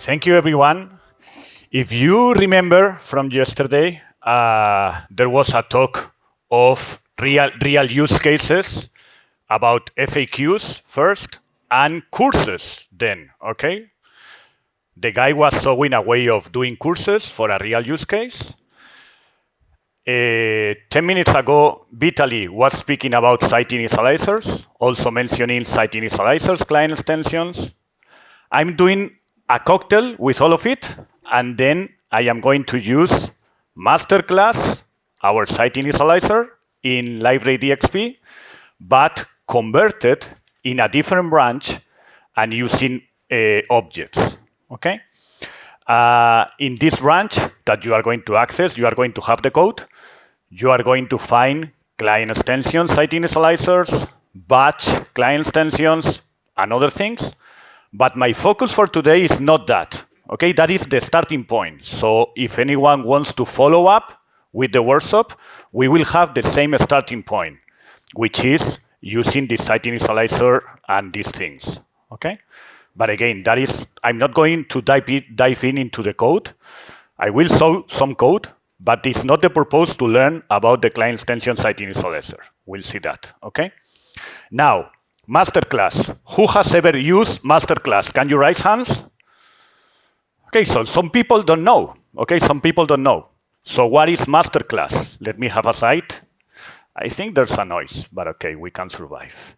Thank you, everyone. If you remember from yesterday, there was a talk of real use cases about FAQs first and courses then, okay? The guy was showing a way of doing courses for a real use case. 10 minutes ago, Vitaly was speaking about site initializers, also mentioning site initializers, client extensions. I'm doing a cocktail with all of it, and then I am going to use MasterClass, our site initializer, in Liferay DXP, but converted in a different branch and using objects, okay? In this branch that you are going to access, you are going to have the code. You are going to find client extensions, site initializers, batch client extensions, and other things. But my focus for today is not that, okay? That is the starting point. So if anyone wants to follow up with the workshop, we will have the same starting point, which is using the site initializer and these things, okay? But again, that is, I'm not going to dive in into the code. I will show some code, but it's not the purpose to learn about the client extension site initializer. We'll see that, okay? Now, MasterClass. Who has ever used MasterClass? Can you raise hands? Okay, so some people don't know. Okay, some people don't know. So what is MasterClass? Let me have a site. I think there's a noise, but okay, we can survive.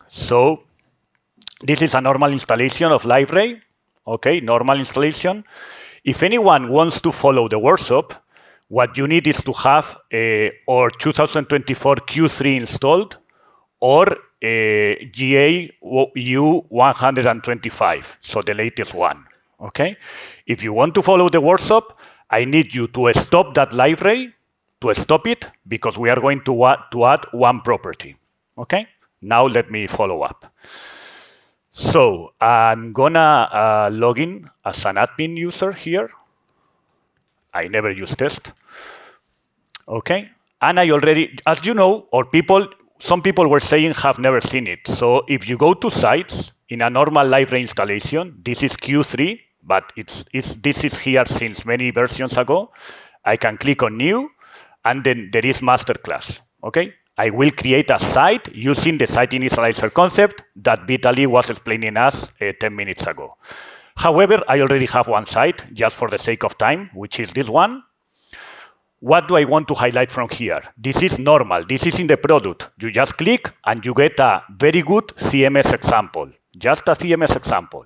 So this is a normal installation of Liferay. Okay, normal installation. If anyone wants to follow the workshop, what you need is to have our 2024 Q3 installed, or GA U125, so the latest one, okay? If you want to follow the workshop, I need you to stop that Liferay, to stop it, because we are going to add one property, okay? Now let me follow up. So I'm gonna log in as an admin user here. I never use test, okay? And I already, as you know, or some people were saying have never seen it. So if you go to sites in a normal Liferay installation, this is Q3, but this is here since many versions ago. I can click on new, and then there is MasterClass, okay? I will create a site using the site initializer concept that Vitaly was explaining us 10 minutes ago. However, I already have one site, just for the sake of time, which is this one. What do I want to highlight from here? This is normal. This is in the product. You just click and you get a very good CMS example, just a CMS example.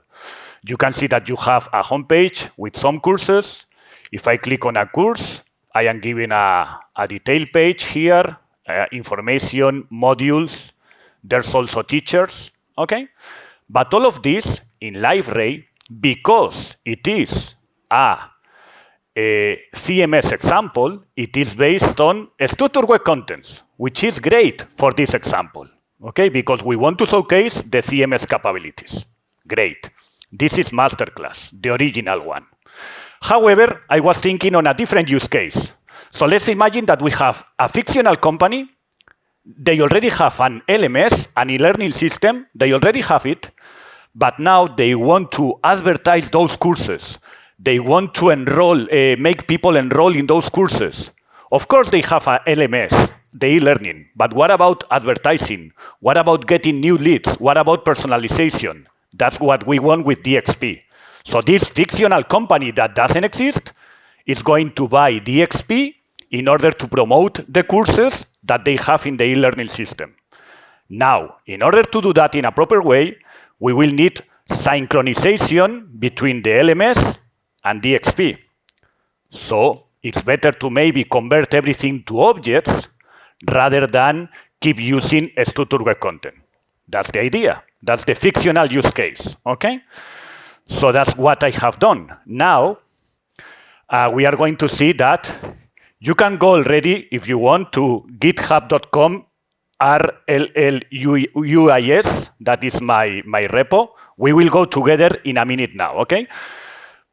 You can see that you have a homepage with some courses. If I click on a course, I am given a detailed page here, information, modules. There's also teachers, okay? But all of this in Liferay, because it is a CMS example, it is based on structured web contents, which is great for this example, okay? Because we want to showcase the CMS capabilities. Great. This is MasterClass, the original one. However, I was thinking on a different use case. So let's imagine that we have a fictional company. They already have an LMS, an e-learning system. They already have it. But now they want to advertise those courses. They want to enroll, make people enroll in those courses. Of course, they have a LMS, the e-learning. But what about advertising? What about getting new leads? What about personalization? That's what we want with DXP. So this fictional company that doesn't exist is going to buy DXP in order to promote the courses that they have in the e-learning system. Now, in order to do that in a proper way, we will need synchronization between the LMS and DXP. So it's better to maybe convert everything to objects rather than keep using structured web content. That's the idea. That's the fictional use case, okay? So that's what I have done. Now, we are going to see that you can go already, if you want, to github.com RLLUIS, that is my repo. We will go together in a minute now, okay?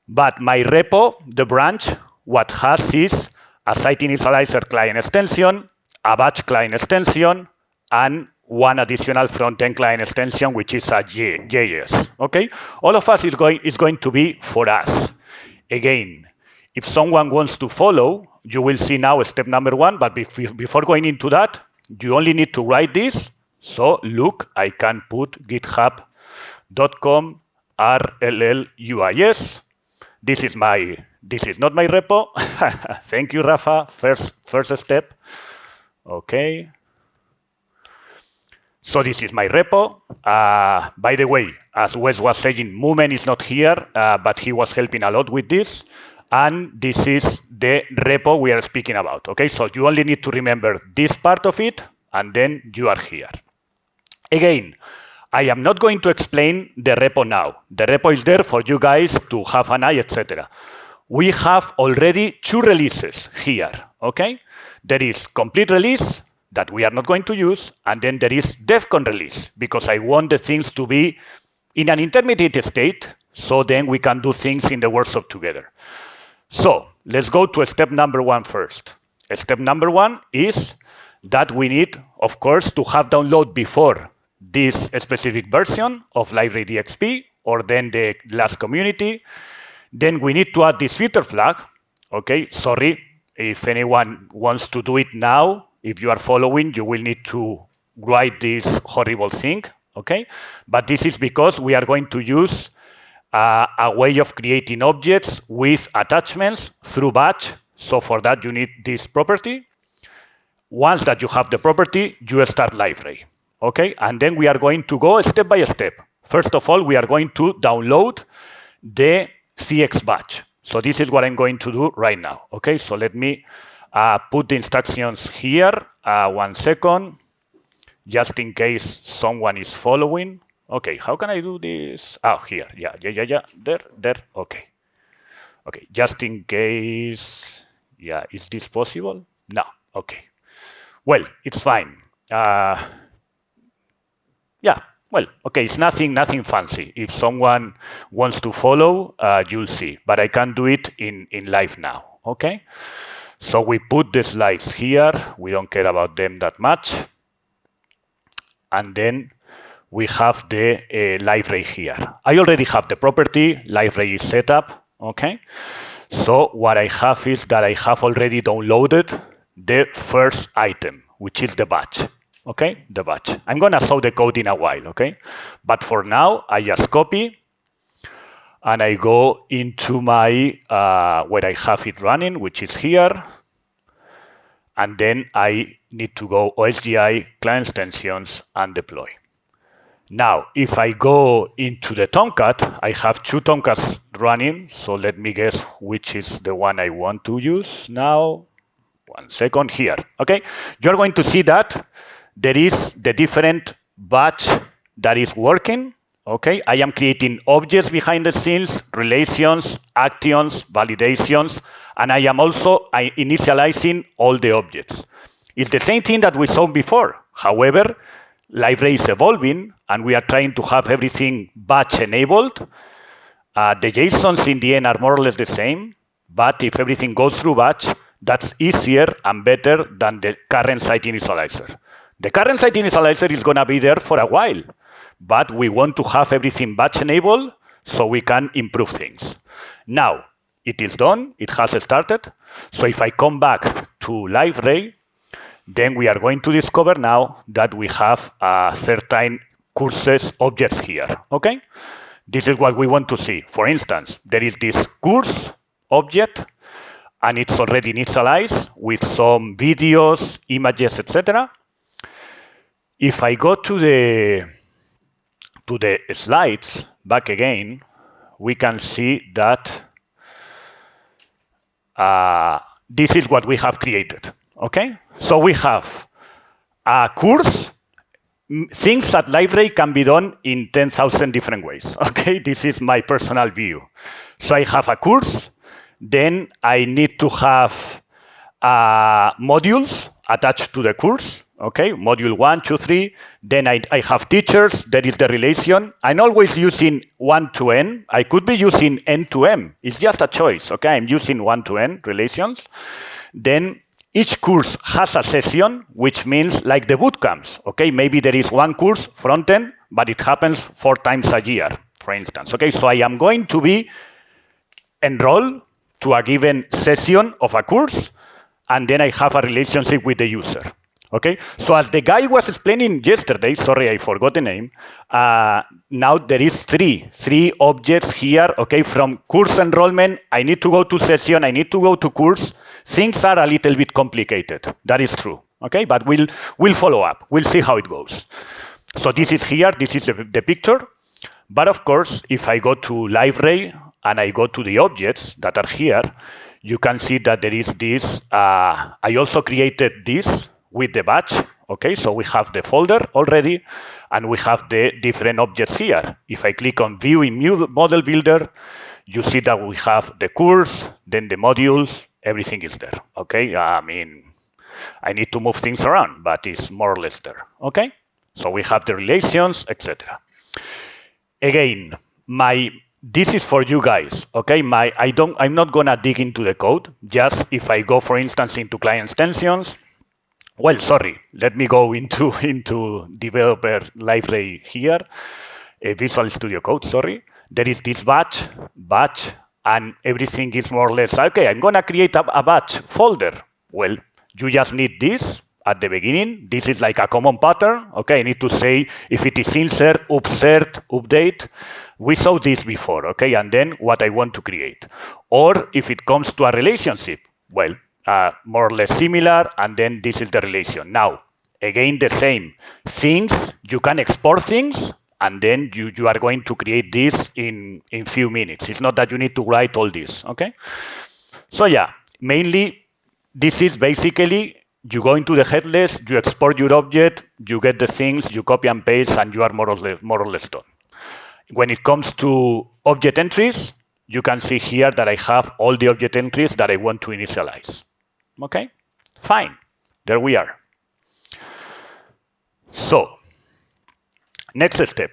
But my repo, the branch, what has is a site initializer client extension, a batch client extension, and one additional front-end client extension, which is a JS. Okay, all of us is going to be for us. Again, if someone wants to follow, you will see now step number 1. But before going into that, you only need to write this. So look, I can put github.com RLLUIS. This is not my repo. Thank you, Rafa. First step. Okay. So this is my repo. By the way, as Wes was saying, Mumen is not here, but he was helping a lot with this. And this is the repo we are speaking about. Okay, so you only need to remember this part of it, and then you are here. Again, I am not going to explain the repo now. The repo is there for you guys to have an eye, etc. We have already 2 releases here. Okay, there is complete release that we are not going to use, and then there is Devcon release, because I want the things to be in an intermediate state, so then we can do things in the workshop together. So let's go to step number 1 first. Step number 1 is that we need, of course, to have download before this specific version of Liferay DXP, or then the last community. Then we need to add this filter flag. Okay, sorry, if anyone wants to do it now, if you are following, you will need to write this horrible thing, okay? But this is because we are going to use a way of creating objects with attachments through batch. So for that, you need this property. Once that you have the property, you start Liferay, okay? And then we are going to go step by step. First of all, we are going to download the CX batch. So this is what I'm going to do right now, okay? So let me put the instructions here. 1 second, just in case someone is following. Okay, how can I do this? Oh, here, yeah, there, okay. Okay, just in case, yeah, is this possible? No, okay. Well, it's fine. Yeah, well, okay, it's nothing fancy. If someone wants to follow, you'll see, but I can do it in live now, okay? So we put the slides here. We don't care about them that much. And then we have the Liferay here. I already have the property. Liferay is set up, okay? So what I have is that I have already downloaded the first item, which is the batch, okay? The batch. I'm gonna show the code in a while, okay? But for now, I just copy and I go into my, where I have it running, which is here. And then I need to go OSGI, client extensions, and deploy. Now, if I go into the Tomcat, I have 2 Tomcats running. So let me guess which is the one I want to use now. 1 second, here, okay? You're going to see that there is the different batch that is working. Okay, I am creating objects behind the scenes, relations, actions, validations, and I am also initializing all the objects. It's the same thing that we saw before. However, Liferay is evolving, and we are trying to have everything batch enabled. The JSONs in the end are more or less the same, but if everything goes through batch, that's easier and better than the current site initializer. The current site initializer is going to be there for a while, but we want to have everything batch enabled so we can improve things. Now, it is done. It has started. So if I come back to Liferay, then we are going to discover now that we have certain courses objects here, okay? This is what we want to see. For instance, there is this course object, and it's already initialized with some videos, images, etc. If I go to the slides back again, we can see that this is what we have created, okay? So we have a course. Things at Liferay can be done in 10,000 different ways, okay? This is my personal view. So I have a course, then I need to have modules attached to the course, okay? Module 1, 2, 3. Then I have teachers, there is the relation. I'm always using 1 to n. I could be using n to m. It's just a choice, okay? I'm using 1 to n relations. Then each course has a session, which means like the boot camps. Okay, maybe there is one course front end, but it happens 4 times a year, for instance. Okay, so I am going to be enrolled to a given session of a course, and then I have a relationship with the user. Okay, so as the guy was explaining yesterday, sorry, I forgot the name. Now there is three objects here. Okay, from course enrollment, I need to go to session, I need to go to course. Things are a little bit complicated. That is true. Okay, but we'll follow up. We'll see how it goes. So this is here. This is the picture. But of course, if I go to Liferay and I go to the objects that are here, you can see that there is this. I also created this with the batch. Okay, so we have the folder already, and we have the different objects here. If I click on View in Model Builder, you see that we have the course, then the modules, everything is there. Okay, I mean, I need to move things around, but it's more or less there. Okay, so we have the relations, etc. Again, this is for you guys. Okay, I'm not gonna dig into the code. Just if I go, for instance, into client extensions. Well, sorry, let me go into developer Liferay here, Visual Studio Code, sorry. There is this batch, and everything is more or less, okay, I'm gonna create a batch folder. Well, you just need this at the beginning. This is like a common pattern. Okay, I need to say if it is insert, update. We saw this before, okay, and then what I want to create. Or if it comes to a relationship, well, more or less similar, and then this is the relation. Now, again, the same things, you can export things, and then you are going to create this in few minutes. It's not that you need to write all this, okay? So yeah, mainly, this is basically, you go into the headless, you export your object, you get the things, you copy and paste, and you are more or less done. When it comes to object entries, you can see here that I have all the object entries that I want to initialize. Okay, fine, there we are. So, next step.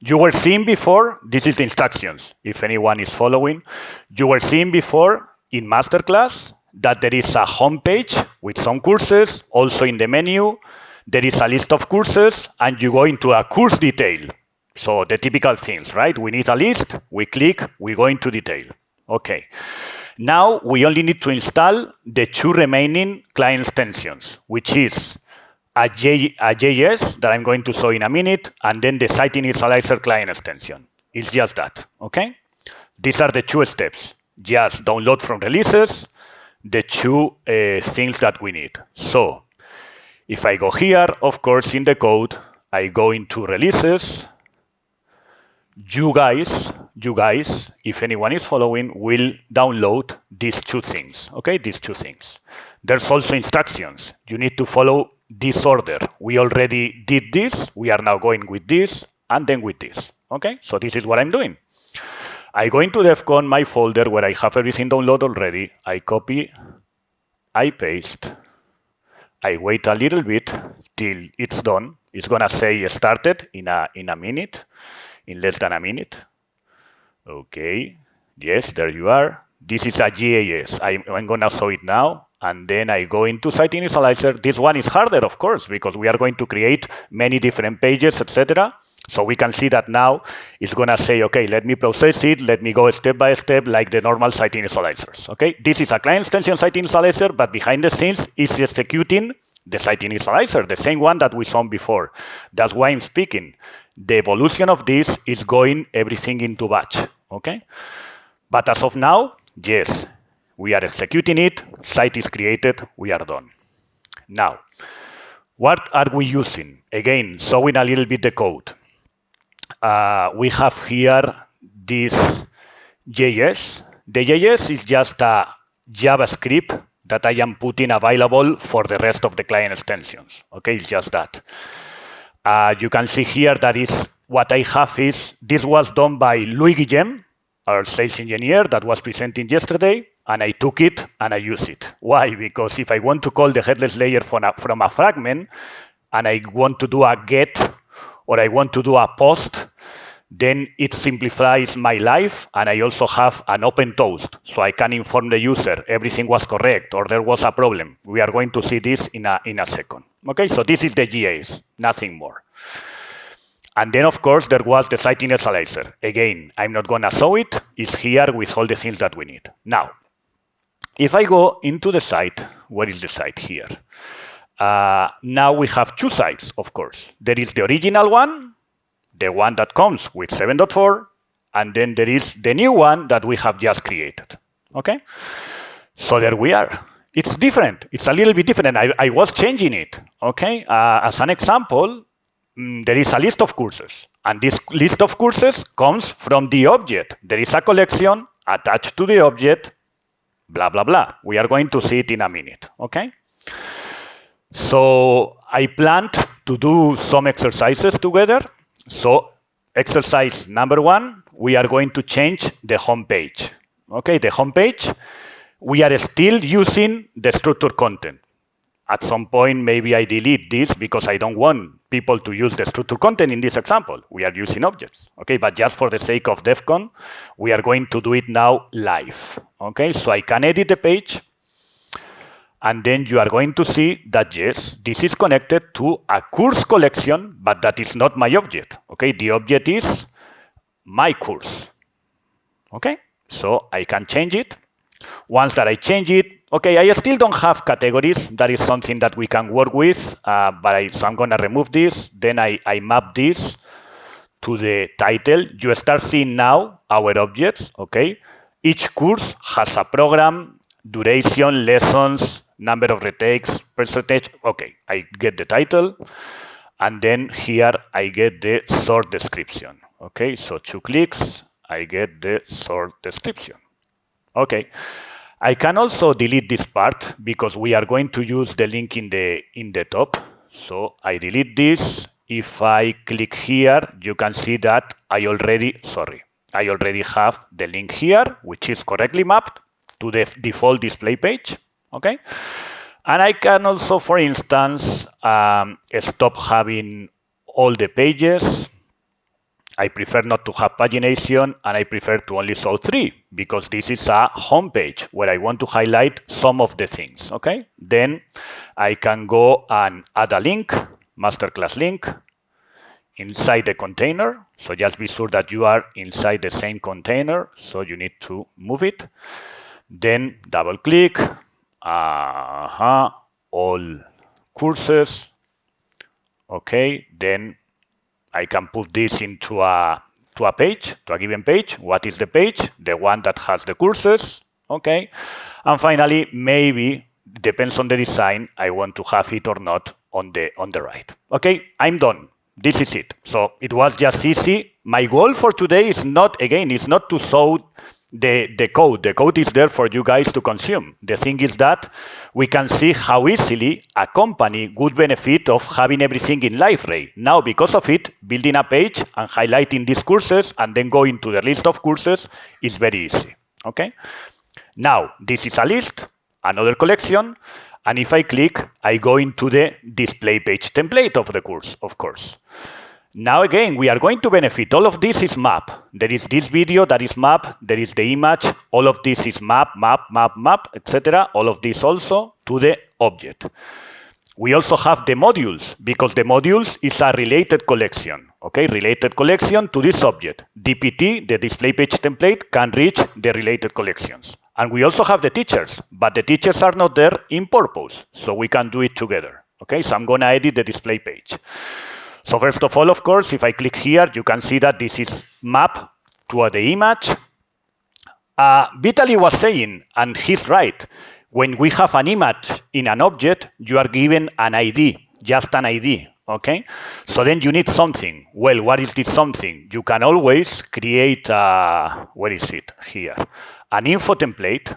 You were seeing before, this is the instructions, if anyone is following. You were seeing before in MasterClass that there is a home page with some courses. Also in the menu, there is a list of courses, and you go into a course detail. So the typical things, right? We need a list, we click, we go into detail. Okay. Now we only need to install the 2 remaining client extensions, which is a JS that I'm going to show in a minute, and then the Site Initializer client extension. It's just that, okay? These are the 2 steps. Just download from releases, the 2 things that we need. So if I go here, of course, in the code, I go into releases. You guys, if anyone is following, will download these 2 things, okay? These 2 things. There's also instructions. You need to follow this order. We already did this. We are now going with this, and then with this, okay? So this is what I'm doing. I go into Devcon, my folder, where I have everything downloaded already. I copy, I paste. I wait a little bit till it's done. It's gonna say started in a minute. In less than a minute. Okay, yes, there you are. This is a GAS. I'm gonna show it now, and then I go into Site Initializer. This one is harder, of course, because we are going to create many different pages, etc. So we can see that now it's gonna say, okay, let me process it, let me go step by step like the normal Site Initializers, okay? This is a client extension Site Initializer, but behind the scenes is executing the Site Initializer, the same one that we saw before. That's why I'm speaking. The evolution of this is going everything into batch, okay? But as of now, yes, we are executing it, site is created, we are done. Now, what are we using? Again, showing a little bit the code. We have here this JS. The JS is just a JavaScript that I am putting available for the rest of the client extensions, okay? It's just that. You can see here that is what I have is, this was done by Lluis, our sales engineer that was presenting yesterday, and I took it and I use it. Why? Because if I want to call the headless layer from a fragment, and I want to do a get, or I want to do a post, Then it simplifies my life, and I also have an open toast, so I can inform the user everything was correct or there was a problem. We are going to see this in a second. Okay, so this is the GAs, nothing more. And then, of course, there was the site initializer. Again, I'm not going to show it. It's here with all the things that we need. Now, if I go into the site, where is the site here? Now we have two sites, of course. There is the original one, the one that comes with 7.4, and then there is the new one that we have just created. Okay? So there we are. It's different. It's a little bit different. I was changing it. Okay? As an example, there is a list of courses, and this list of courses comes from the object. There is a collection attached to the object, blah, blah, blah. We are going to see it in a minute. Okay? So I planned to do some exercises together. So exercise number 1, we are going to change the home page. Okay, the home page, we are still using the structured content. At some point, maybe I delete this because I don't want people to use the structured content in this example. We are using objects, okay? But just for the sake of Devcon, we are going to do it now live, okay? So I can edit the page, and then you are going to see that, yes, this is connected to a course collection, but that is not my object, okay? The object is my course, okay? So I can change it. Once that I change it, okay, I still don't have categories. That is something that we can work with, so I'm going to remove this. Then I map this to the title. You start seeing now our objects, okay? Each course has a program, duration, lessons, number of retakes, percentage. Okay, I get the title. And then here I get the short description. Okay, so 2 clicks, I get the short description. Okay, I can also delete this part because we are going to use the link in the top. So I delete this. If I click here, you can see that I already have the link here, which is correctly mapped to the default display page. Okay, and I can also, for instance, stop having all the pages. I prefer not to have pagination, and I prefer to only show 3 because this is a home page where I want to highlight some of the things, okay? Then I can go and add a link, MasterClass link, inside the container. So just be sure that you are inside the same container, so you need to move it. Then double click, all courses, okay? Then I can put this into a page, to a given page. What is the page? The one that has the courses, okay? And finally, maybe, depends on the design, I want to have it or not on the right. Okay, I'm done. This is it. So it was just easy. My goal for today is not, again, is not to show the code. The code is there for you guys to consume. The thing is that we can see how easily a company would benefit of having everything in Liferay. Now, because of it, building a page and highlighting these courses and then going to the list of courses is very easy. Okay? Now, this is a list, another collection, and if I click, I go into the display page template of the course, of course. Now again, we are going to benefit. All of this is map. There is this video that is map. There is the image. All of this is map, etc. All of this also to the object. We also have the modules, because the modules is a related collection. Okay, related collection to this object. DPT, the display page template, can reach the related collections. And we also have the teachers, but the teachers are not there in purpose. So we can do it together. Okay, so I'm going to edit the display page. So first of all, of course, if I click here, you can see that this is map to the image. Vitaly was saying, and he's right, when we have an image in an object, you are given an ID, just an ID, okay? So then you need something. Well, what is this something? You can always create, where is it? Here. An info template,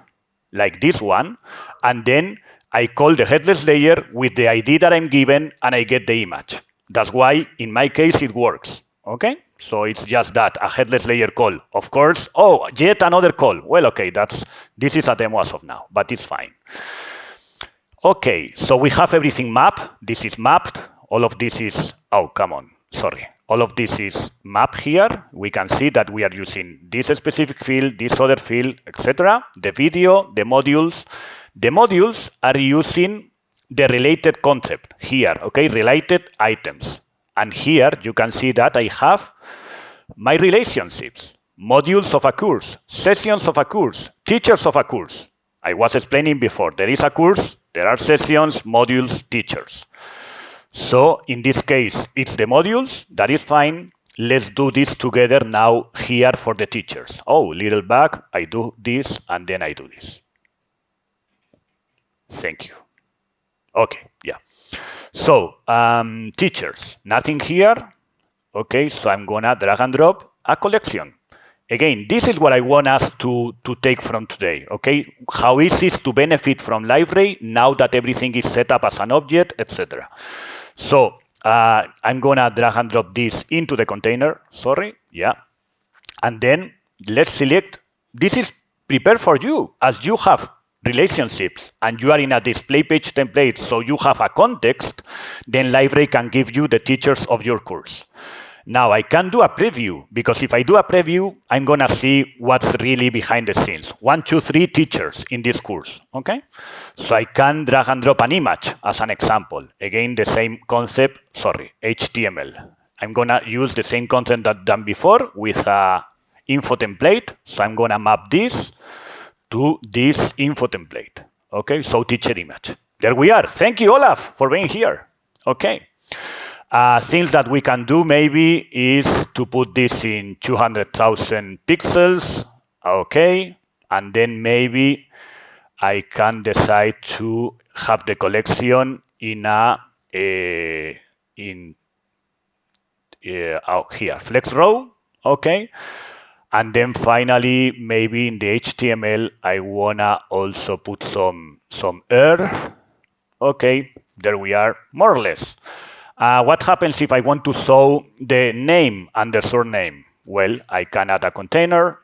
like this one, and then I call the headless layer with the ID that I'm given, and I get the image. That's why, in my case, it works, okay? So it's just that, a headless layer call. Of course, oh, yet another call. Well, okay, this is a demo as of now, but it's fine. Okay, so we have everything mapped. This is mapped. All of this is, oh, come on, sorry. all of this is mapped here. We can see that we are using this specific field, this other field, etc. The video, the modules. The modules are using the related concept here, okay, related items. And here you can see that I have my relationships, modules of a course, sessions of a course, teachers of a course. I was explaining before, there is a course, there are sessions, modules, teachers. So in this case, it's the modules, that is fine. Let's do this together now here for the teachers. Oh, little back, I do this, and then I do this. Thank you. Okay, yeah. So, teachers, nothing here. Okay, so I'm gonna drag and drop a collection. Again, this is what I want us to take from today, okay? How easy it is to benefit from Liferay now that everything is set up as an object, etc. So, I'm gonna drag and drop this into the container, sorry, yeah. And then let's select, this is prepared for you as you have relationships and you are in a display page template, so you have a context, then Liferay can give you the teachers of your course. Now I can do a preview, because if I do a preview, I'm gonna see what's really behind the scenes. 1, 2, 3 teachers in this course, okay? So I can drag and drop an image as an example. Again, the same concept, sorry, HTML. I'm gonna use the same content that done before with a info template. So I'm gonna map this to this info template. Okay, so teacher image. There we are. Thank you, Olaf, for being here. Okay. Things that we can do maybe is to put this in 200,000 pixels. Okay. And then maybe I can decide to have the collection in here, flex row. Okay. And then finally, maybe in the HTML, I wanna also put some air. Okay, there we are, more or less. What happens if I want to show the name and the surname? Well, I can add a container.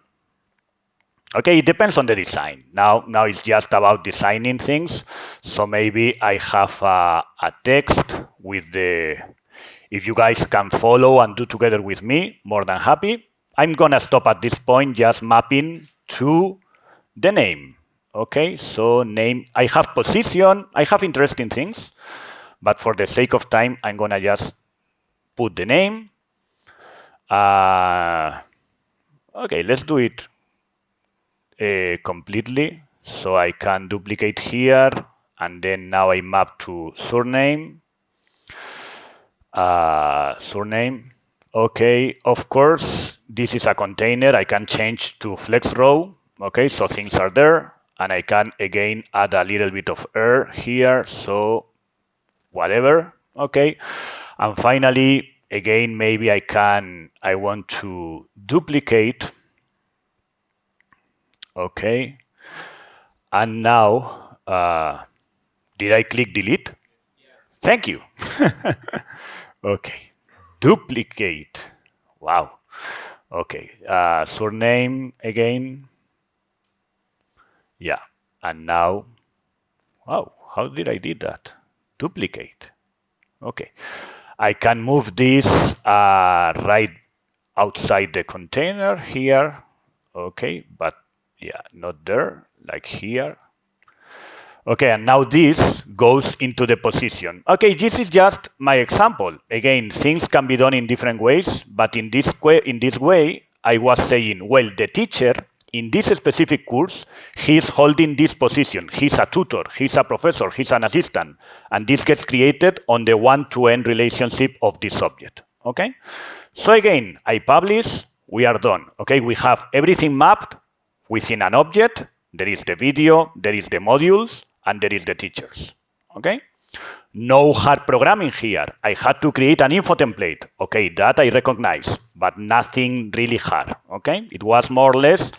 Okay, it depends on the design. Now it's just about designing things. So maybe I have a text with the, if you guys can follow and do together with me, more than happy. I'm gonna stop at this point, just mapping to the name. Okay, so name, I have position, I have interesting things, but for the sake of time, I'm gonna just put the name. Okay, let's do it completely. So I can duplicate here, and then now I map to surname. Surname. Okay, of course, this is a container. I can change to flex row. Okay, so things are there. And I can, again, add a little bit of air here. So whatever. Okay. And finally, again, maybe I want to duplicate. Okay. And now, did I click delete? Yeah. Thank you. Okay. Duplicate. Wow. Okay. Surname again. Yeah. And now, wow, how did I did that? Duplicate. Okay. I can move this right outside the container here. Okay, but yeah, not there, like here. Okay, and now this goes into the position. Okay, this is just my example. Again, things can be done in different ways, but in this way, I was saying, well, the teacher in this specific course, he's holding this position. He's a tutor, he's a professor, he's an assistant, and this gets created on the one-to-one relationship of this object. Okay, so again, I publish, we are done. Okay, we have everything mapped within an object. There is the video, there is the modules, and there is the teachers, okay? No hard programming here. I had to create an info template. Okay, that I recognize, but nothing really hard, okay? It was more or less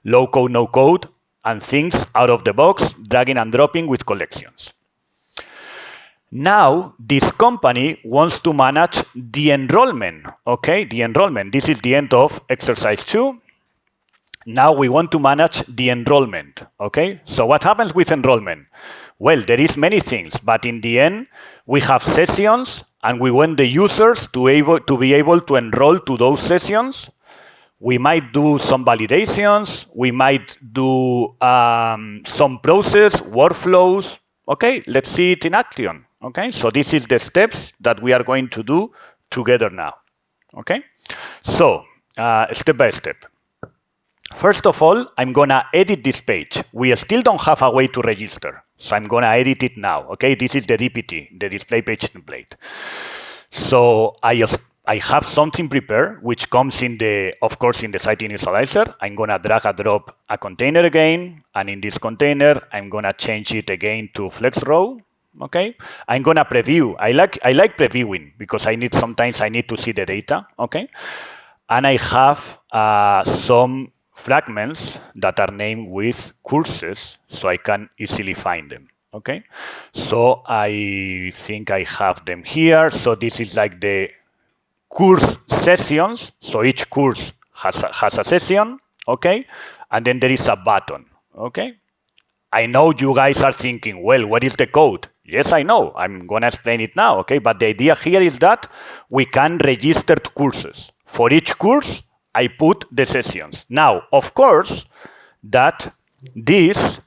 low code, no code, and things out of the box, dragging and dropping with collections. Now, this company wants to manage the enrollment, okay? The enrollment, this is the end of exercise 2. Now we want to manage the enrollment, okay? So what happens with enrollment? Well, there is many things, but in the end, we have sessions and we want the users to be able to enroll to those sessions. We might do some validations. We might do some process, workflows. Okay, let's see it in action. Okay, so this is the steps that we are going to do together now. Okay, so step by step. First of all, I'm gonna edit this page. We still don't have a way to register, so I'm gonna edit it now. Okay, this is the DPT, the display page template. So I have something prepared, which comes in the, of course, in the site initializer. I'm gonna drag and drop a container again, and in this container, I'm gonna change it again to flex row. Okay, I'm gonna preview. I like previewing because sometimes I need to see the data. Okay, and I have some fragments that are named with courses, so I can easily find them. Okay, so I think I have them here. So this is like the course sessions. So each course has a session. Okay, and then there is a button. Okay, I know you guys are thinking, well, what is the code? Yes, I know. I'm gonna explain it now. Okay, but the idea here is that we can register courses. For each course, I put the sessions. Now, of course, that this,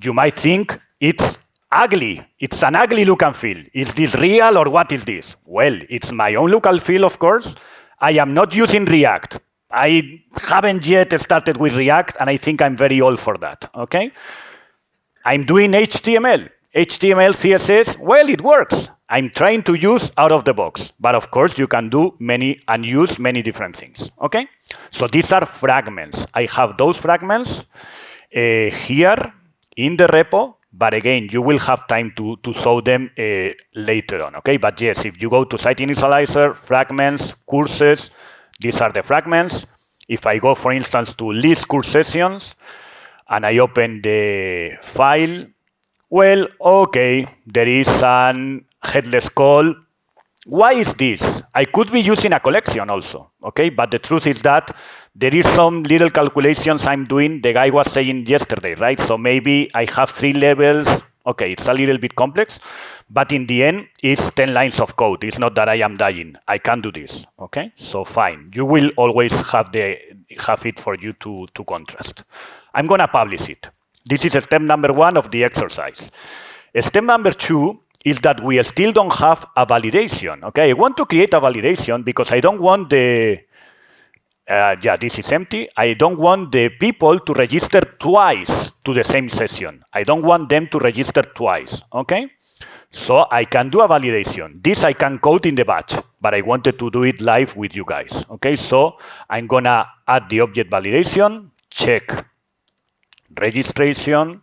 you might think it's ugly. It's an ugly look and feel. Is this real or what is this? Well, it's my own look and feel, of course. I am not using React. I haven't yet started with React, and I think I'm very old for that, okay? I'm doing HTML. HTML, CSS, well, it works. I'm trying to use out of the box. But of course, you can do many and use many different things, okay? So these are fragments. I have those fragments here in the repo, but again, you will have time to show them later on, okay? But yes, if you go to Site Initializer, fragments, courses, these are the fragments. If I go, for instance, to list course sessions, and I open the file, well, okay, there is an headless call. Why is this? I could be using a collection also, okay? But the truth is that there is some little calculations I'm doing. The guy was saying yesterday, right? So maybe I have 3 levels. Okay, it's a little bit complex, but in the end, it's 10 lines of code. It's not that I am dying. I can do this, okay? So fine. You will always have it for you to contrast. I'm gonna publish it. This is step number 1 of the exercise. Step number 2 is that we still don't have a validation, okay? I want to create a validation because I don't want this is empty. I don't want the people to register twice to the same session. I don't want them to register twice, okay? So I can do a validation. This I can code in the batch, but I wanted to do it live with you guys, okay? So I'm gonna add the object validation, check registration,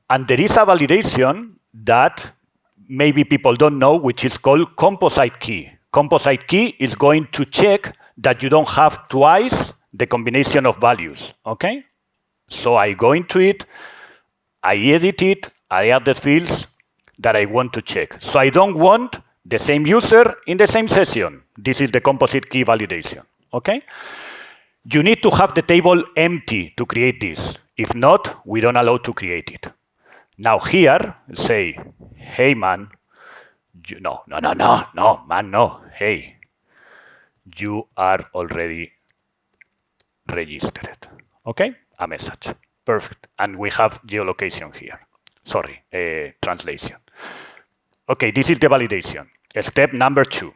and there is a validation that maybe people don't know, which is called composite key. Composite key is going to check that you don't have twice the combination of values, okay? So I go into it, I edit it, I add the fields that I want to check. So I don't want the same user in the same session. This is the composite key validation, okay? You need to have the table empty to create this. If not, we don't allow to create it. Now here, say, hey man, no, man, no. Hey, you are already registered. Okay, a message. Perfect. And we have geolocation here. Sorry, translation. Okay, this is the validation. Step number 2.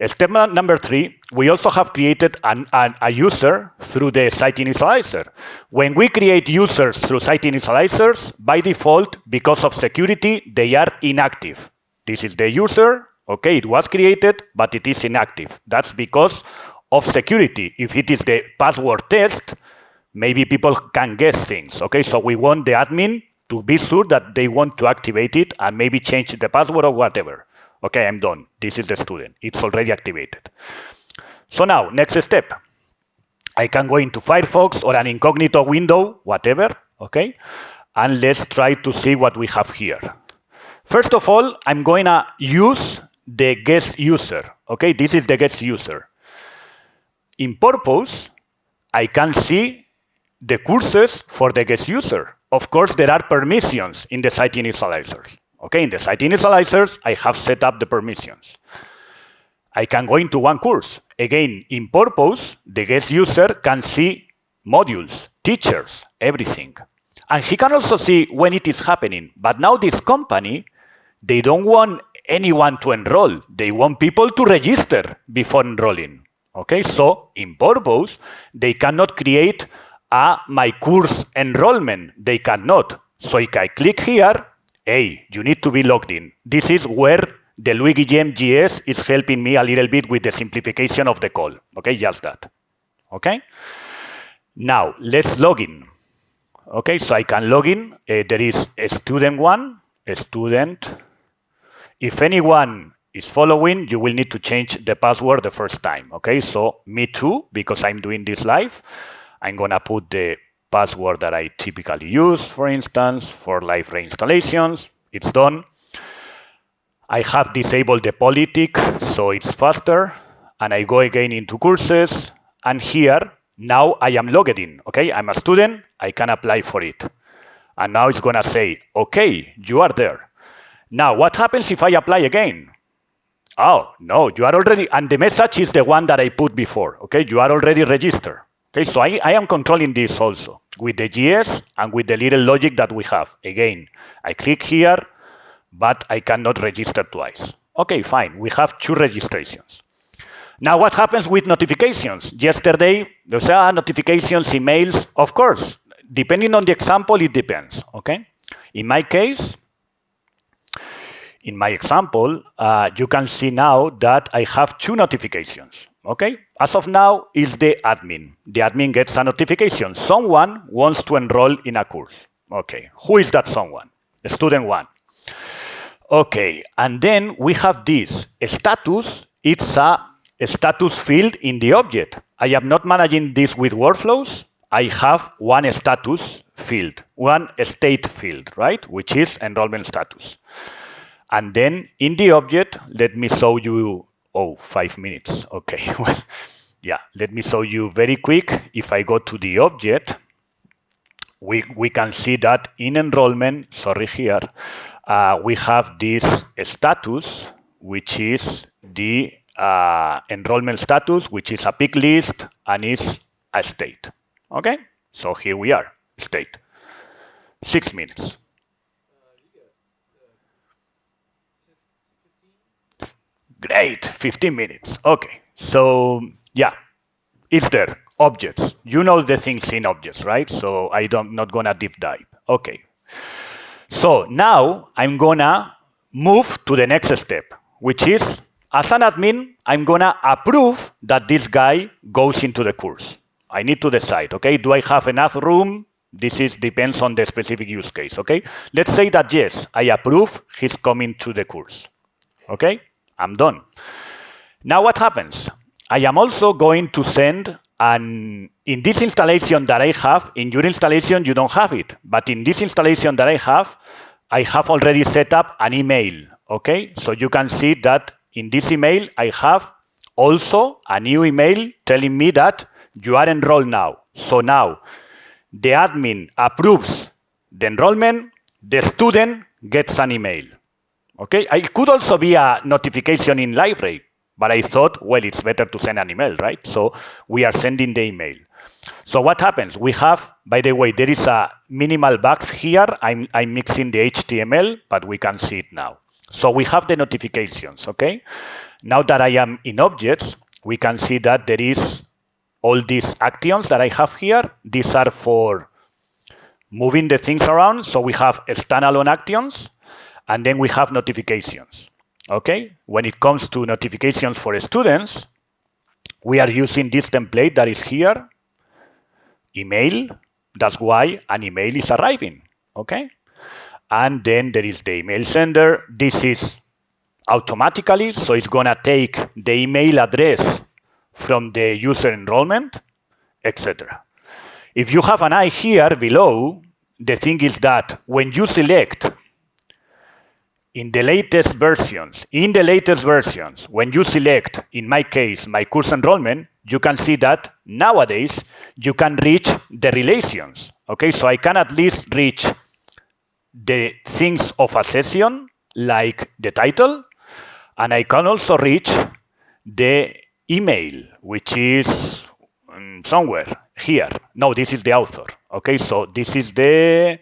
Step number 3, we also have created a user through the site initializer. When we create users through site initializers, by default, because of security, they are inactive. This is the user. Okay, it was created, but it is inactive. That's because of security. If it is the password test, maybe people can guess things. Okay, so we want the admin to be sure that they want to activate it and maybe change the password or whatever. Okay, I'm done. This is the student. It's already activated. So now, next step. I can go into Firefox or an incognito window, whatever, okay? And let's try to see what we have here. First of all, I'm going to use the guest user, okay? This is the guest user. In purpose, I can see the courses for the guest user. Of course, there are permissions in the site initializers. Okay, in the site initializers, I have set up the permissions. I can go into one course. Again, in purpose, the guest user can see modules, teachers, everything. And he can also see when it is happening. But now this company, they don't want anyone to enroll. They want people to register before enrolling. Okay, so in purpose, they cannot create a my course enrollment. They cannot. So if I click here, hey, you need to be logged in. This is where the Lluis GS is helping me a little bit with the simplification of the call. Okay, just that. Okay. Now let's log in. Okay, so I can log in. There is a student one, a student. If anyone is following, you will need to change the password the first time. Okay, so me too, because I'm doing this live. I'm gonna put the password that I typically use, for instance, for Liferay installations. It's done. I have disabled the politic, so it's faster. And I go again into courses. And here, now I am logged in. Okay, I'm a student. I can apply for it. And now it's gonna say, okay, you are there. Now, what happens if I apply again? Oh, no, you are already, and the message is the one that I put before. Okay, you are already registered. Okay, so I am controlling this also with the GS and with the little logic that we have. Again, I click here, but I cannot register twice. Okay, fine, we have 2 registrations. Now what happens with notifications? Yesterday, there were notifications, emails, of course. Depending on the example, it depends, okay? In my case, in my example, you can see now that I have 2 notifications, okay? As of now, is the admin. The admin gets a notification. Someone wants to enroll in a course. Okay, who is that someone? Student 1. Okay, and then we have this status. It's a status field in the object. I am not managing this with workflows. I have one status field, one state field, right? Which is enrollment status. And then in the object, let me show you, 5 minutes. Okay, well, yeah, let me show you very quick. If I go to the object, we can see that in enrollment, sorry here, we have this status, which is the enrollment status, which is a pick list and is a state. Okay, so here we are, state. 6 minutes. Great, 15 minutes. Okay, so yeah, it's there. Objects. You know the things in objects, right? So I'm not gonna deep dive. Okay. So now I'm gonna move to the next step, which is, as an admin, I'm gonna approve that this guy goes into the course. I need to decide, okay, do I have enough room? This depends on the specific use case, okay? Let's say that yes, I approve he's coming to the course, okay? I'm done. Now what happens? I am also going to send in this installation that I have, in your installation you don't have it, but in this installation that I have already set up an email, okay? So you can see that in this email I have also a new email telling me that you are enrolled now. So now the admin approves the enrollment, the student gets an email. Okay, it could also be a notification in Liferay, but I thought, well, it's better to send an email, right? So we are sending the email. So what happens? We have, by the way, there is a minimal bugs here. I'm mixing the HTML, but we can see it now. So we have the notifications, okay? Now that I am in objects, we can see that there is all these actions that I have here. These are for moving the things around. So we have standalone actions. And then we have notifications, okay? When it comes to notifications for students, we are using this template that is here, email. That's why an email is arriving, okay? And then there is the email sender. This is automatically, so it's gonna take the email address from the user enrollment, etc. If you have an eye here below, the thing is that when you select in the latest versions, when you select, in my case, my course enrollment, you can see that nowadays you can reach the relations. Okay, so I can at least reach the things of a session, like the title, and I can also reach the email, which is somewhere here. No, this is the author. Okay, so this is the,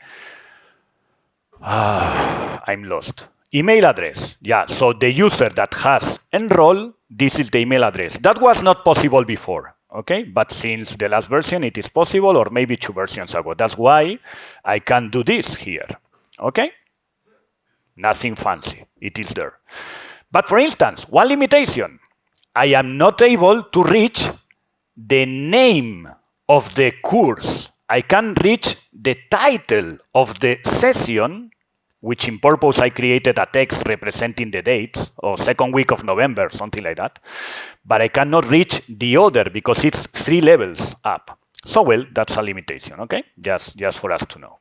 I'm lost. Email address. Yeah, so the user that has enrolled, this is the email address. That was not possible before. Okay, but since the last version, it is possible, or maybe 2 versions ago. That's why I can do this here. Okay? Nothing fancy. It is there. But for instance, one limitation. I am not able to reach the name of the course. I can reach the title of the session, which in purpose I created a text representing the dates, or 2nd week of November, something like that. But I cannot reach the other because it's 3 levels up. So, well, that's a limitation, okay? Just for us to know.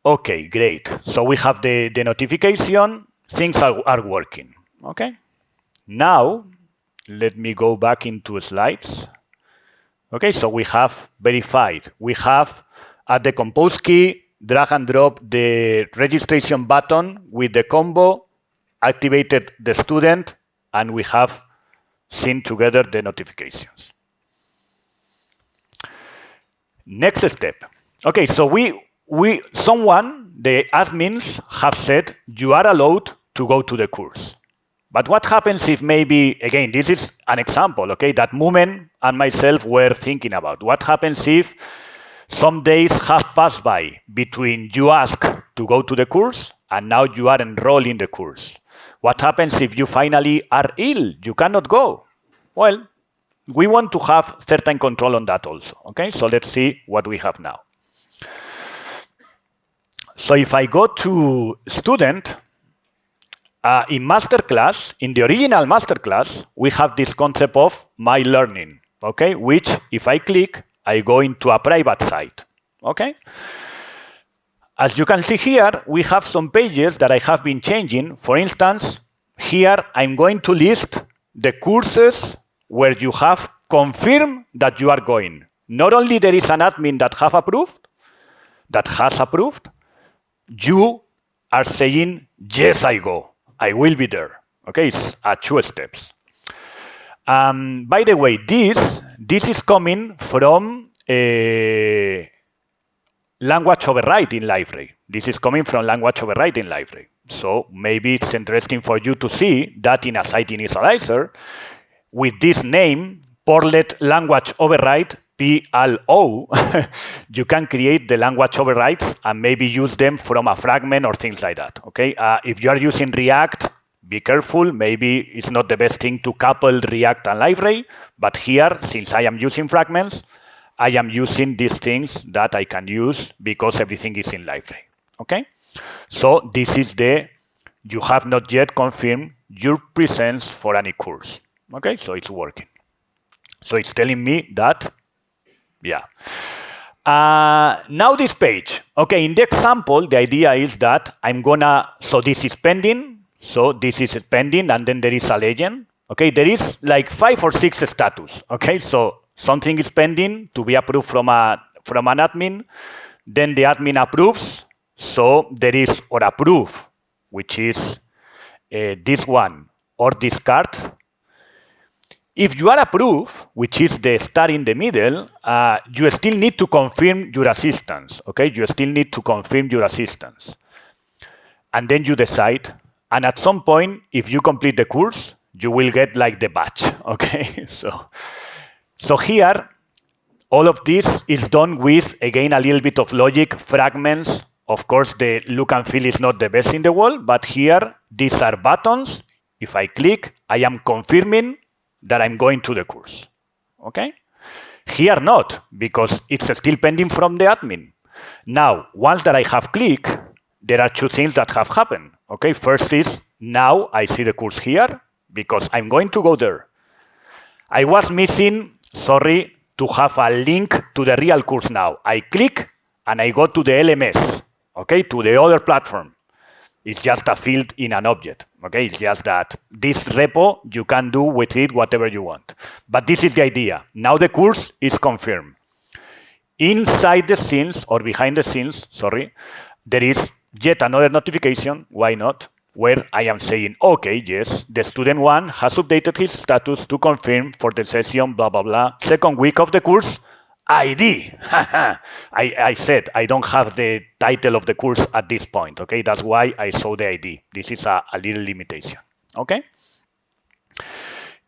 Okay, great. So we have the notification. Things are working, okay? Now, let me go back into slides. Okay, so we have verified. We have at the compose key, drag and drop the registration button with the combo, activated the student, and we have seen together the notifications. Next step. Okay, so the admins have said you are allowed to go to the course. But what happens if maybe, again, this is an example, okay, that Mumen and myself were thinking about. What happens if some days have passed by between you ask to go to the course and now you are enrolled in the course? What happens if you finally are ill? You cannot go. Well, we want to have certain control on that also, okay? So let's see what we have now. So if I go to student, in MasterClass, in the original MasterClass, we have this concept of my learning, okay? Which, if I click, I go into a private site, okay? As you can see here, we have some pages that I have been changing. For instance, here I'm going to list the courses where you have confirmed that you are going. Not only there is an admin that has approved, you are saying, yes, I go. I will be there. Okay, it's 2 steps. By the way, this is coming from language override in Liferay. This is coming from language override in Liferay. So maybe it's interesting for you to see that in a site initializer, with this name, portlet language override, PLO, you can create the language overrides and maybe use them from a fragment or things like that, okay? If you are using React, be careful. Maybe it's not the best thing to couple React and Liferay, but here, since I am using fragments, I am using these things that I can use because everything is in Liferay, okay? So this is you have not yet confirmed your presence for any course, okay? So it's working. So it's telling me that, yeah. Now this page. Okay, in the example, the idea is that so this is pending. So this is pending, and then there is a legend. Okay, there is like 5 or 6 status. Okay, so something is pending to be approved from an admin. Then the admin approves. So there is or approve, which is this one, or discard. If you are approved, which is the star in the middle, you still need to confirm your assistance, okay? You still need to confirm your assistance. And then you decide, and at some point, if you complete the course, you will get like the badge, okay? So here, all of this is done with, again, a little bit of logic, fragments. Of course, the look and feel is not the best in the world, but here, these are buttons. If I click, I am confirming that I'm going to the course, okay? Here not, because it's still pending from the admin. Now, once that I have clicked, there are 2 things that have happened, okay? First is, now I see the course here, because I'm going to go there. I was missing, sorry, to have a link to the real course now. I click, and I go to the LMS, okay, to the other platform. It's just a field in an object, okay? It's just that this repo, you can do with it whatever you want. But this is the idea. Now the course is confirmed. Inside the scenes, or behind the scenes, sorry, there is yet another notification, why not, where I am saying, okay, yes, the student 1 has updated his status to confirm for the session, blah, blah, blah, second week of the course, ID. I said I don't have the title of the course at this point, okay? That's why I saw the ID. This is a little limitation, okay?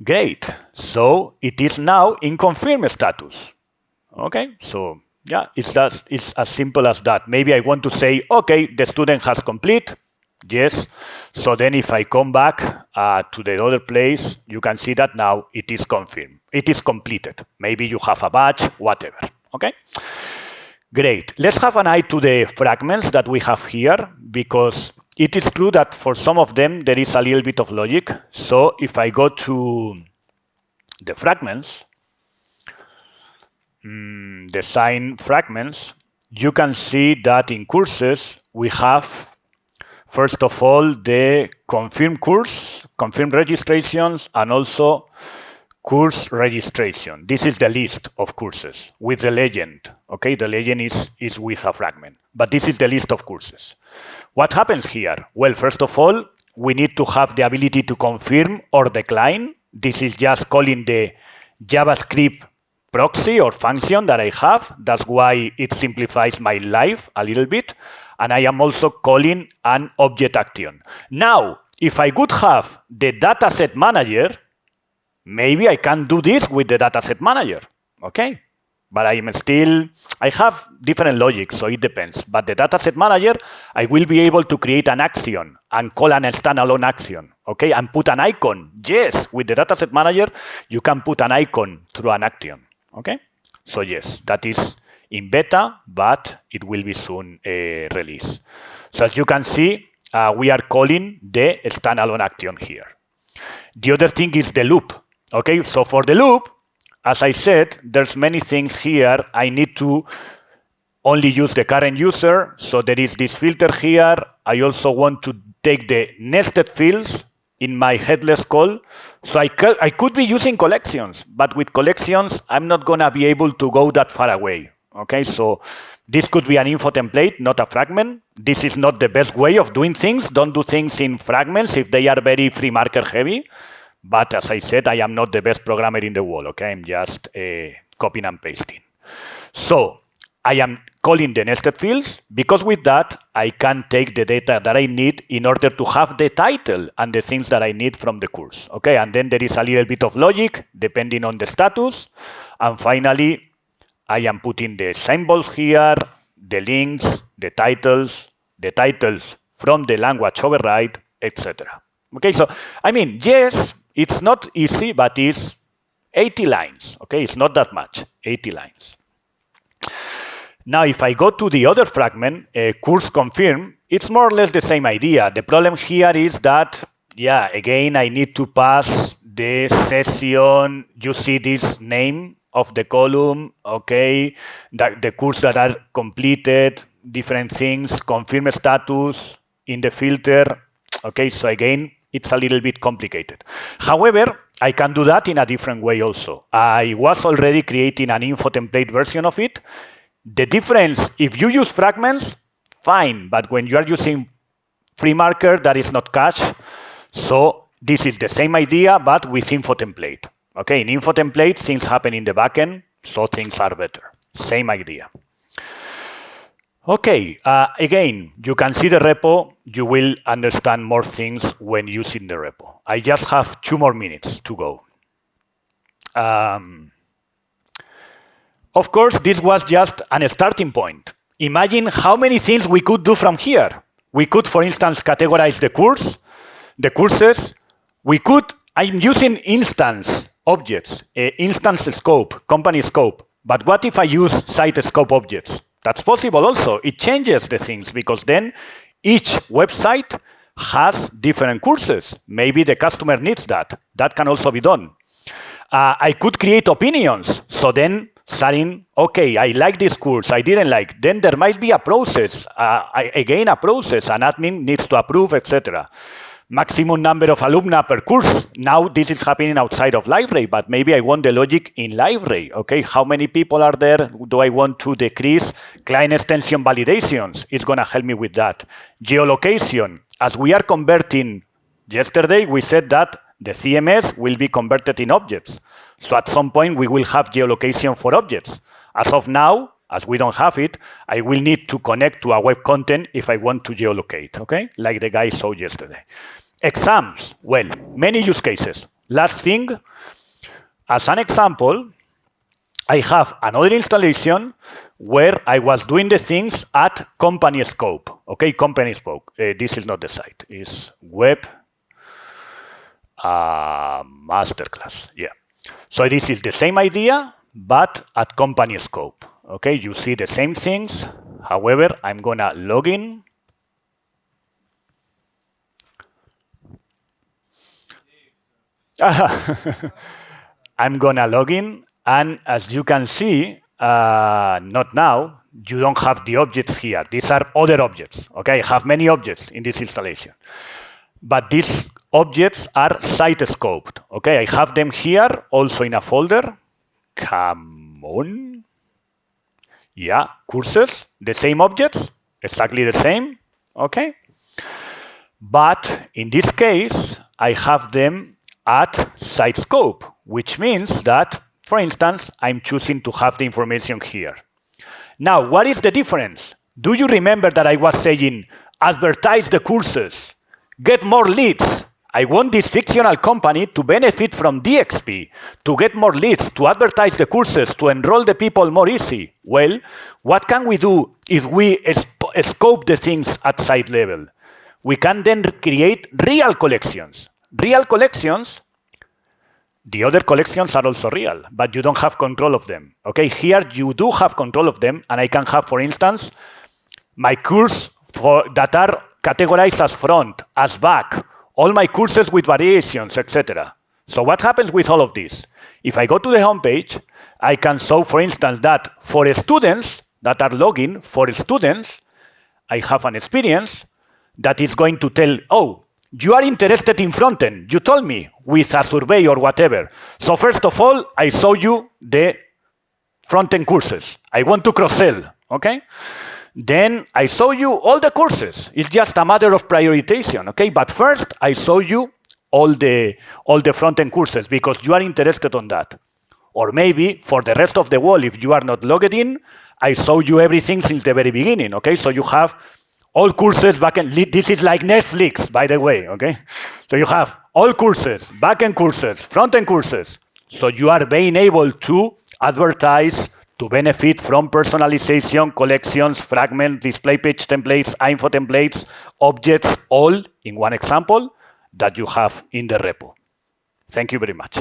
Great. So it is now in confirm status, okay? So yeah, it's as simple as that. Maybe I want to say, okay, the student has complete. Yes. So then if I come back to the other place, you can see that now it is confirmed. It is completed. Maybe you have a badge, whatever. Okay? Great. Let's have an eye to the fragments that we have here, because it is true that for some of them there is a little bit of logic. So if I go to the fragments, design fragments, you can see that in courses we have, first of all, the confirmed course, confirmed registrations, and also course registration. This is the list of courses with the legend. Okay, the legend is with a fragment, but this is the list of courses. What happens here? Well, first of all, we need to have the ability to confirm or decline. This is just calling the JavaScript proxy or function that I have. That's why it simplifies my life a little bit. And I am also calling an object action. Now, if I could have the dataset manager, maybe I can do this with the dataset manager, okay? But I have different logic, so it depends. But the dataset manager, I will be able to create an action and call an standalone action, okay? And put an icon. Yes, with the dataset manager, you can put an icon through an action, okay? So yes, that is in beta, but it will be soon released. So as you can see, we are calling the standalone action here. The other thing is the loop. Okay, so for the loop, as I said, there's many things here. I need to only use the current user. So there is this filter here. I also want to take the nested fields in my headless call. So I could be using collections, but with collections, I'm not going to be able to go that far away. Okay, so this could be an info template, not a fragment. This is not the best way of doing things. Don't do things in fragments if they are very free marker heavy. But as I said, I am not the best programmer in the world, okay? I'm just copying and pasting. So I am calling the nested fields, because with that, I can take the data that I need in order to have the title and the things that I need from the course, okay? And then there is a little bit of logic depending on the status. And finally, I am putting the symbols here, the links, the titles from the language override, etc. Okay, so, I mean, yes, it's not easy, but it's 80 lines, okay? It's not that much, 80 lines. Now, if I go to the other fragment, course confirm, it's more or less the same idea. The problem here is that, yeah, again, I need to pass the session. You see this name of the column, okay? The course that are completed, different things, confirm status in the filter, okay? So again, it's a little bit complicated. However, I can do that in a different way also. I was already creating an info template version of it. The difference, if you use fragments, fine, but when you are using free marker, that is not cache. So this is the same idea, but with info template. Okay, in info template, things happen in the backend, so things are better. Same idea. Okay, again, you can see the repo. You will understand more things when using the repo. I just have 2 more minutes to go. Of course, this was just a starting point. Imagine how many things we could do from here. We could, for instance, categorize the courses. We could, I'm using instance objects, instance scope, company scope. But what if I use site scope objects? That's possible also. It changes the things, because then each website has different courses. Maybe the customer needs that. That can also be done. I could create opinions. So then saying, okay, I like this course, I didn't like. Then there might be a process. Again, a process. An admin needs to approve, etc. maximum number of alumni per course. Now this is happening outside of Liferay, but maybe I want the logic in Liferay. Okay, how many people are there? Do I want to decrease client extension validations? It's going to help me with that. Geolocation. As we are converting, yesterday we said that the CMS will be converted in objects. So at some point we will have geolocation for objects. As of now, as we don't have it, I will need to connect to a web content if I want to geolocate, okay? Like the guy saw yesterday. Exams, well, many use cases. Last thing, as an example, I have another installation where I was doing the things at company scope, okay? Company scope. This is not the site, it's web MasterClass, yeah. So this is the same idea, but at company scope. Okay, you see the same things. However, I'm gonna log in. I'm gonna log in, and as you can see, not now, you don't have the objects here. These are other objects. Okay, I have many objects in this installation. But these objects are site-scoped. Okay, I have them here also in a folder. Come on. Yeah, courses, the same objects, exactly the same, okay? But in this case, I have them at site scope, which means that, for instance, I'm choosing to have the information here. Now, what is the difference? Do you remember that I was saying, advertise the courses, get more leads? I want this fictional company to benefit from DXP, to get more leads, to advertise the courses, to enroll the people more easy. Well, what can we do if we scope the things at site level? We can then create real collections. Real collections, the other collections are also real, but you don't have control of them. Okay, here you do have control of them, and I can have, for instance, my course that are categorized as front, as back, all my courses with variations, etc. So what happens with all of this? If I go to the homepage, I can show, for instance, that for students that are logging, for students, I have an experience that is going to tell, oh, you are interested in front-end, you told me, with a survey or whatever. So first of all, I show you the front-end courses. I want to cross-sell, okay? Then I show you all the courses. It's just a matter of prioritization, okay? But first, I show you all the front-end courses because you are interested on that. Or maybe for the rest of the wall, if you are not logged in, I show you everything since the very beginning, okay? So you have all courses backend. This is like Netflix, by the way, okay? So you have all courses, backend courses, front-end courses. So you are being able to advertise, to benefit from personalization, collections, fragments, display page templates, info templates, objects, all in one example that you have in the repo. Thank you very much.